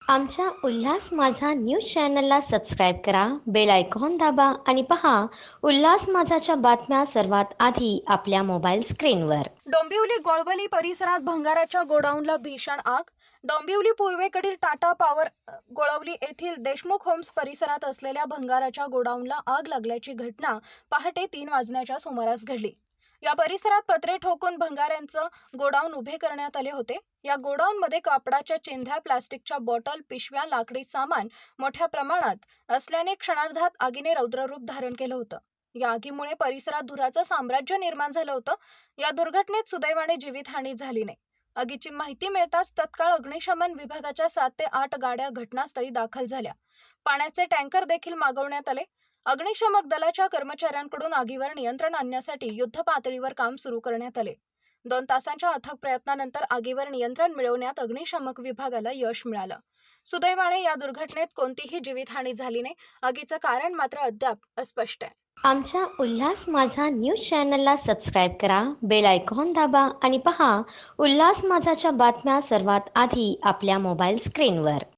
आमच्या उल्हास माझा न्यूज चॅनलला सबस्क्राईब करा, बेल आयकॉन दाबा आणि पहा उल्हास माझाच्या बातम्या सर्वात आधी आपल्या मोबाईल स्क्रीनवर. डोंबिवली गोळवली परिसरात भंगाराच्या गोडाऊनला भीषण आग. डोंबिवली पूर्वेकडील टाटा पॉवर गोळवली येथील देशमुख होम्स परिसरात असलेल्या भंगाराच्या गोडाऊनला आग लागल्याची घटना पहाटे 3 वाजण्याच्या सुमारास घडली. या परिसरात पत्रे ठोकून भंगाऱ्यांचं गोडाऊन उभे करण्यात आले होते. या गोडाऊनमध्ये कापडाच्या चिंध्या, प्लास्टिकच्या बॉटल, पिशव्या, लाकडी सामान मोठ्या प्रमाणात असल्याने क्षणार्धात आगीने रौद्ररूप धारण केलं होतं. या आगीमुळे परिसरात धुराचं साम्राज्य निर्माण झालं होतं. या दुर्घटनेत सुदैवाने जीवितहानी झाली नाही. आगीची माहिती मिळताच तत्काळ अग्निशमन विभागाच्या 7 ते 8 गाड्या घटनास्थळी दाखल झाल्या. पाण्याचे टँकर देखील मागवण्यात आले. अग्निशमक दलाच्या कर्मचाऱ्यांकडून आगीवर नियंत्रण आणण्यासाठी युद्धपातळीवर काम सुरू करण्यात आले. 2 तासांच्या अथक प्रयत्नानंतर आगीवर नियंत्रण मिळवण्यात अग्निशमक विभागाला यश मिळालं. सुदैवाने या दुर्घटनेत कोणतीही जीवितहानी झाली नाही. आगीचं कारण मात्र अद्याप अस्पष्ट आहे. आमच्या उल्हास माझा न्यूज चॅनलला सबस्क्राईब करा, बेल आयकॉन दाबा आणि पहा उल्हास माझाच्या बातम्या सर्वात आधी आपल्या मोबाईल स्क्रीनवर.